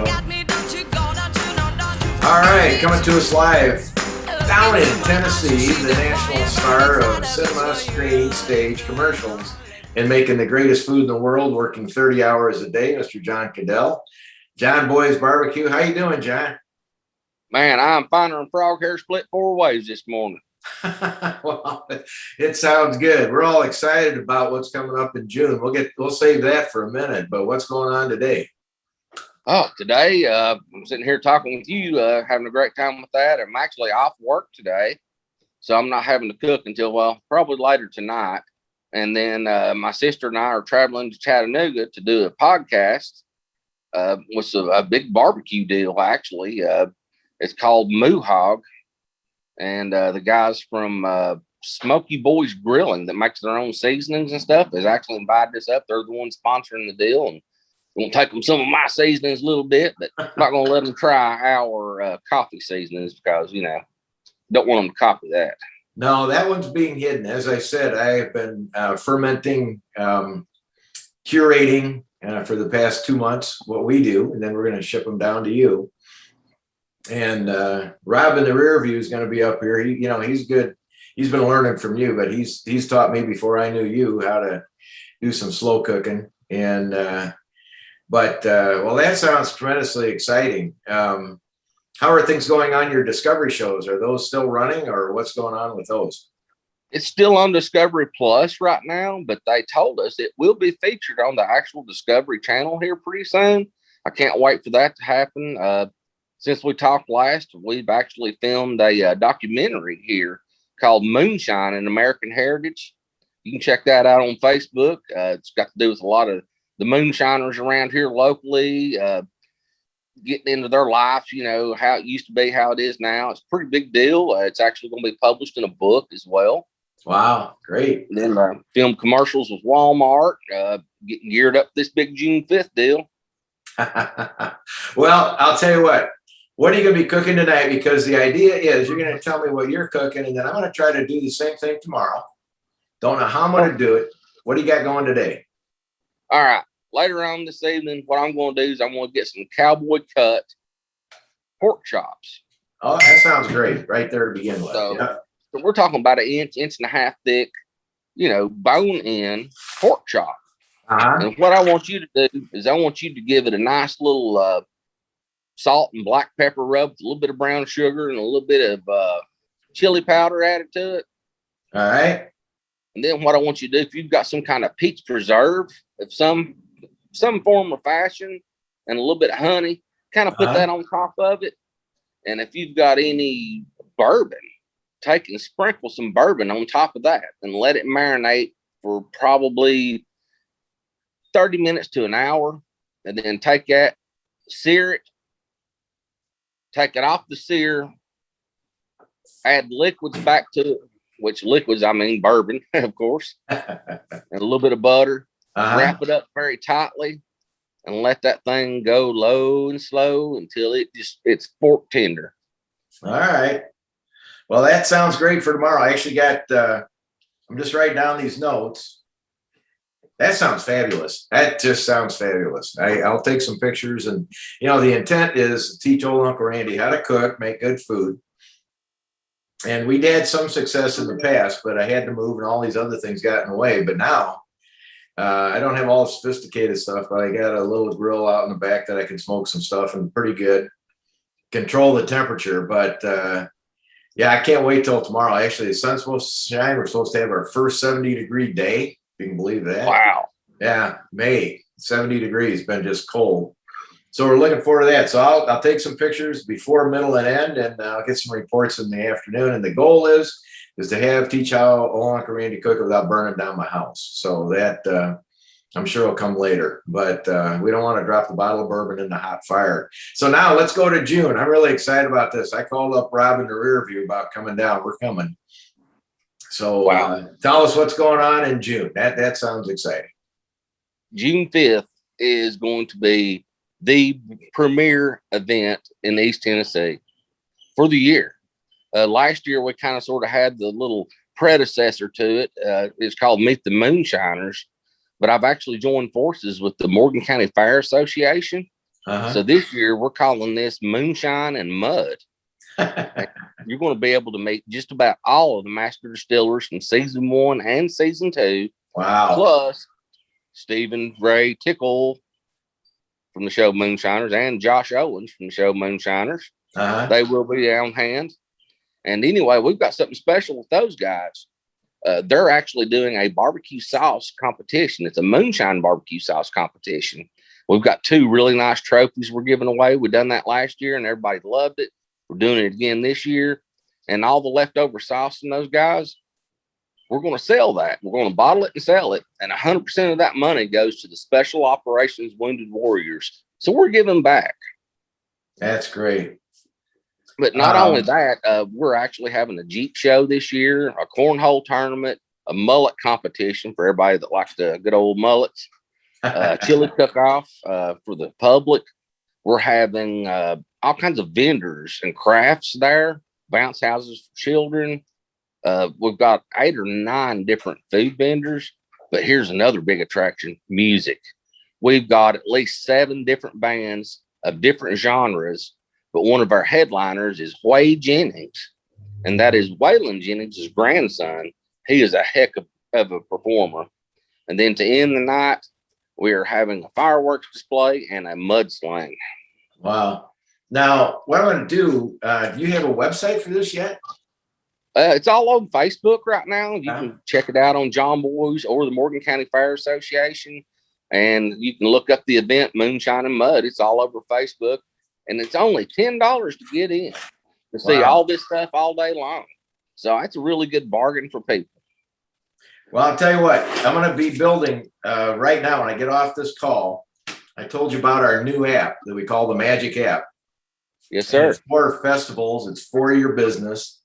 go. All right, coming to us live down in Tennessee, the national star of cinema, screen, stage, commercials, and making the greatest food in the world, working 30 hours a day, Mr. John Caddell. John Boy's Barbecue. How you doing, John? Man, I'm finer than frog hair split 4 ways this morning. Well, it sounds good. We're all excited about what's coming up in June. We'll save that for a minute. But what's going on today? Oh, today I'm sitting here talking with you, having a great time with that. I'm actually off work today, so I'm not having to cook until probably later tonight. And then my sister and I are traveling to Chattanooga to do a podcast. With a big barbecue deal, actually. It's called Mohawk. And the guys from Smoky Boys Grilling that makes their own seasonings and stuff has actually invited us up. They're the ones sponsoring the deal. And we're going to take them some of my seasonings a little bit, but I'm not going to let them try our coffee seasonings because, don't want them to copy that. No, that one's being hidden. As I said, I have been fermenting, curating for the past 2 months what we do, and then we're going to ship them down to you. And Rob in the rear view is going to be up here. He's good. He's been learning from you, but he's taught me before I knew you how to do some slow cooking. And well, that sounds tremendously exciting. How are things going on your Discovery shows? Are those still running, or what's going on with those? It's still on Discovery Plus right now, but they told us it will be featured on the actual Discovery Channel here pretty soon. I can't wait for that to happen. Since we talked last, we've actually filmed a documentary here called Moonshine in American Heritage. You can check that out on Facebook. It's got to do with a lot of the moonshiners around here locally, getting into their life, how it used to be, how it is now. It's a pretty big deal. It's actually going to be published in a book as well. Wow, great. And then film commercials with Walmart, getting geared up this big June 5th deal. Well, I'll tell you what are you going to be cooking tonight? Because the idea is you're going to tell me what you're cooking, and then I'm going to try to do the same thing tomorrow. Don't know how I'm going to do it. What do you got going today? All right. Later on this evening, what I'm going to do is I'm going to get some cowboy cut pork chops. Oh, that sounds great right there to begin with. So we're talking about an inch and a half thick, bone-in pork chop. Uh-huh. And what I want you to do is I want you to give it a nice little salt and black pepper rub with a little bit of brown sugar and a little bit of chili powder added to it. All right. And then what I want you to do, if you've got some kind of peach preserve of some form or fashion and a little bit of honey, kind of put that on top of it. And if you've got any bourbon, take and sprinkle some bourbon on top of that and let it marinate for probably 30 minutes to an hour. And then take that, sear it, take it off the sear, add liquids back to it, which liquids, I mean bourbon, of course, and a little bit of butter. Wrap it up very tightly and let that thing go low and slow until it's fork tender. All right. Well, that sounds great for tomorrow. I actually got, I'm just writing down these notes. That sounds fabulous. That just sounds fabulous. I'll take some pictures, and the intent is to teach old Uncle Randy how to cook, make good food. And we'd had some success in the past, but I had to move and all these other things got in the way. But now I don't have all the sophisticated stuff, but I got a little grill out in the back that I can smoke some stuff and pretty good. Control the temperature. But I can't wait till tomorrow. Actually, the sun's supposed to shine. We're supposed to have our first 70-degree day. If you can believe that. Wow. Yeah, May, 70 degrees, been just cold. So we're looking forward to that. So I'll take some pictures before, middle, and end, and I'll get some reports in the afternoon. And the goal is to teach how old Uncle Randy cook without burning down my house. So that I'm sure will come later. But we don't want to drop the bottle of bourbon in the hot fire. So now let's go to June. I'm really excited about this. I called up Rob in the rear view about coming down. We're coming. So tell us what's going on in June. That sounds exciting. June 5th is going to be the premier event in East Tennessee for the year. Last year, we kind of sort of had the little predecessor to it. It's called Meet the Moonshiners, but I've actually joined forces with the Morgan County Fire Association. Uh-huh. So this year we're calling this Moonshine and Mud. And you're going to be able to meet just about all of the master distillers from season 1 and season 2, Wow. plus Stephen Ray Tickle from the show Moonshiners and Josh Owens from the show Moonshiners. Uh-huh. They will be on hand. And anyway, we've got something special with those guys. They're actually doing a barbecue sauce competition. It's a moonshine barbecue sauce competition. We've got 2 really nice trophies we're giving away. We done that last year and everybody loved it. We're doing it again this year. And all the leftover sauce from those guys, we're going to sell that. We're going to bottle it and sell it. And 100% of that money goes to the Special Operations Wounded Warriors. So we're giving back. That's great. But not only that, we're actually having a Jeep show this year, a cornhole tournament, a mullet competition for everybody that likes the good old mullets, chili cook-off for the public. We're having all kinds of vendors and crafts there, bounce houses for children. We've got 8 or 9 different food vendors. But here's another big attraction, music. We've got at least 7 different bands of different genres. But one of our headliners is Wade Jennings, and that is Waylon Jennings' grandson. He is a heck of a performer. And then to end the night, we are having a fireworks display and a mudsling. Wow. Now, what I'm going to do you have a website for this yet? It's all over Facebook right now. You can check it out on John Boy's or the Morgan County Fair Association. And you can look up the event, Moonshine and Mud. It's all over Facebook. And it's only $10 to get in to see all this stuff all day long. So that's a really good bargain for people. Well, I'll tell you what, I'm going to be building right now when I get off this call. I told you about our new app that we call the Magic app. Yes, sir. It's for festivals. It's for your business.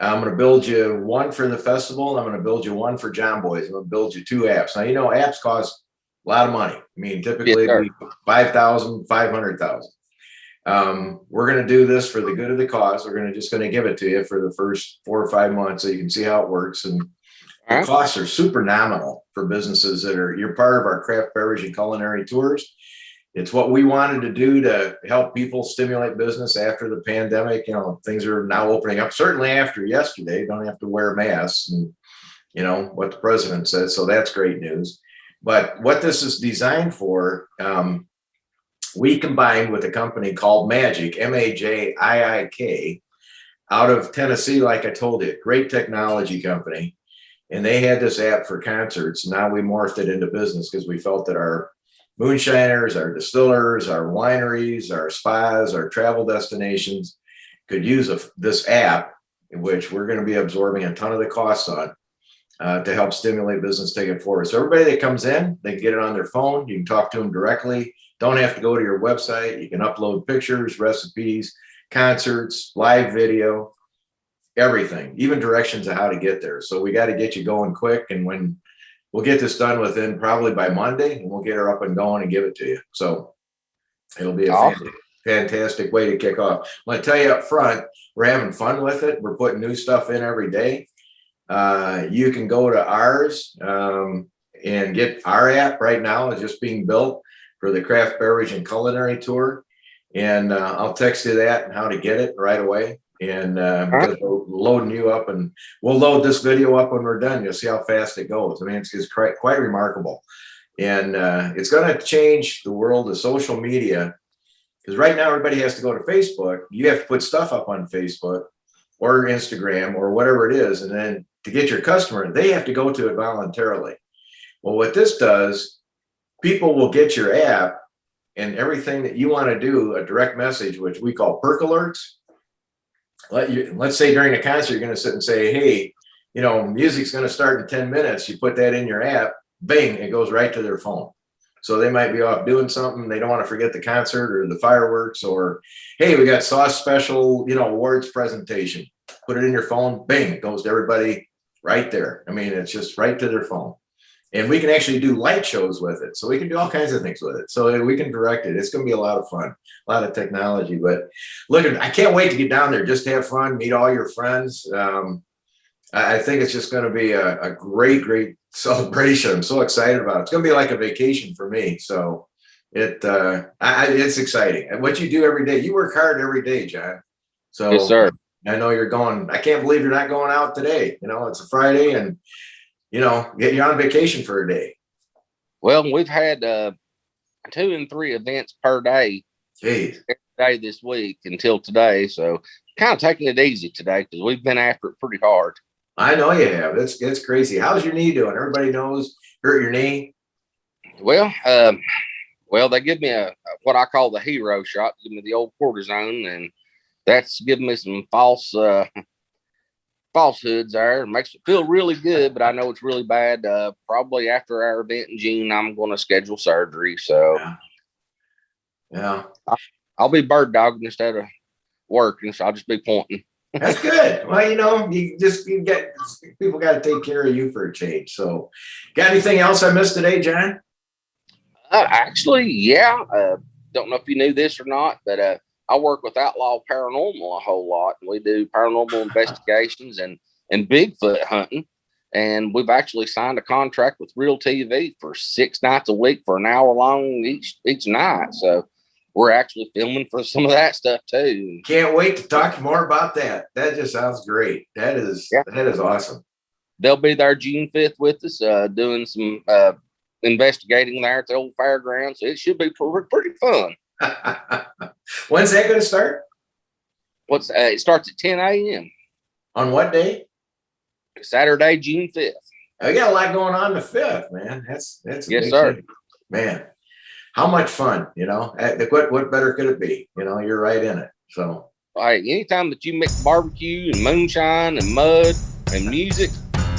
I'm going to build you one for the festival. I'm going to build you one for John Boy's. I'm going to build you 2 apps. Now, you know, apps cost a lot of money. I mean, typically Yes, $5,000, $500,000. We're going to do this for the good of the cause. We're just going to give it to you for the first 4 or 5 months so you can see how it works. And the costs are super nominal for businesses you're part of our craft beverage and culinary tours. It's what we wanted to do to help people stimulate business after the pandemic. You know, things are now opening up, certainly after yesterday. Don't have to wear masks and, you know, what the president said. So that's great news. But what this is designed for, we combined with a company called Magic, MAJIIK, out of Tennessee, like I told you, great technology company. And they had this app for concerts. Now we morphed it into business because we felt that our moonshiners, our distillers, our wineries, our spas, our travel destinations could use this app, in which we're going to be absorbing a ton of the costs on to help stimulate business, take it forward. So everybody that comes in, they can get it on their phone. You can talk to them directly. Don't have to go to your website. You can upload pictures, recipes, concerts, live video, everything, even directions of how to get there. So we got to get you going quick. And when we'll get this done within probably by Monday, and we'll get her up and going and give it to you. So it'll be a fantastic way to kick off. I'm going to tell you up front, we're having fun with it. We're putting new stuff in every day. You can go to ours and get our app right now. It's just being built for the Craft Beverage and Culinary Tour. And I'll text you that and how to get it right away. And because we're loading you up, and we'll load this video up when we're done. You'll see how fast it goes. I mean, it's quite remarkable. And it's going to change the world of social media, because right now everybody has to go to Facebook. You have to put stuff up on Facebook or Instagram or whatever it is. And then to get your customer, they have to go to it voluntarily. Well, what this does, people will get your app and everything that you want to do, a direct message, which we call perk alerts. Let's say during a concert, you're going to sit and say, hey, you know, music's going to start in 10 minutes. You put that in your app, bing, it goes right to their phone. So they might be off doing something. They don't want to forget the concert or the fireworks, or, hey, we got sauce special, you know, awards presentation. Put it in your phone, bing, it goes to everybody right there. I mean, it's just right to their phone. And we can actually do light shows with it. So we can do all kinds of things with it. So we can direct it. It's going to be a lot of fun, a lot of technology. But look, I can't wait to get down there, just have fun, meet all your friends. I think it's just going to be a great, great celebration. I'm so excited about it. It's going to be like a vacation for me. So It's exciting. And what you do every day, you work hard every day, John. So Yes, sir. I know you're going, I can't believe you're not going out today. You know, it's a Friday and, you know, you're on vacation for a day. Well, we've had 2 and 3 events per day, Jeez. every day this week until today. So kind of taking it easy today because we've been after it pretty hard. I know you have. It's crazy. How's your knee doing? Everybody knows hurt your knee. Well, they give me a what I call the hero shot, give me the old cortisone, and that's giving me some falsehoods there. It makes it feel really good, but I know it's really bad. Probably after our event in June, I'm going to schedule surgery. So Yeah. I'll be bird dogging instead of working, so I'll just be pointing. That's good. Well, you know, people got to take care of you for a change. So, got anything else I missed today, John? Actually, yeah. Don't know if you knew this or not, but I work with Outlaw Paranormal a whole lot. We do paranormal investigations and Bigfoot hunting. And we've actually signed a contract with Real TV for 6 nights a week for an hour long each night. So we're actually filming for some of that stuff too. Can't wait to talk more about that. That just sounds great. That is awesome. They'll be there June 5th with us, doing some investigating there at the old fairgrounds. So it should be pretty fun. When's that going to start? It starts at 10 a.m. On what day? Saturday, June 5th. I got a lot going on the 5th, man. That's yes, sir. Man, how much fun, you know? What better could it be? You know, you're right in it. So, anytime that you mix barbecue and moonshine and mud and music,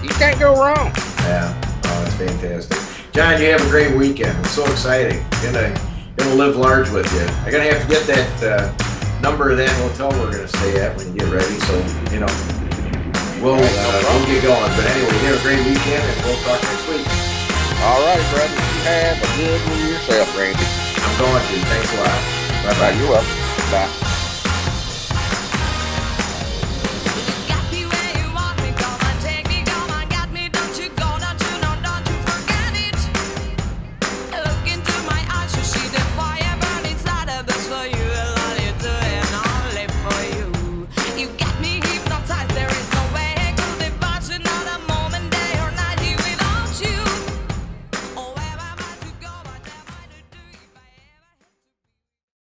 you can't go wrong. Yeah, oh, that's fantastic. John, you have a great weekend. It's so exciting. Gonna live large with you. I'm gonna have to get that number of that hotel we're gonna stay at when you get ready. So, you know, we'll get going. But anyway, you have a great weekend, and we'll talk next week. All right, brother. You have a good one yourself, Randy. I'm going to. Thanks a lot. Bye-bye. You're welcome. Bye.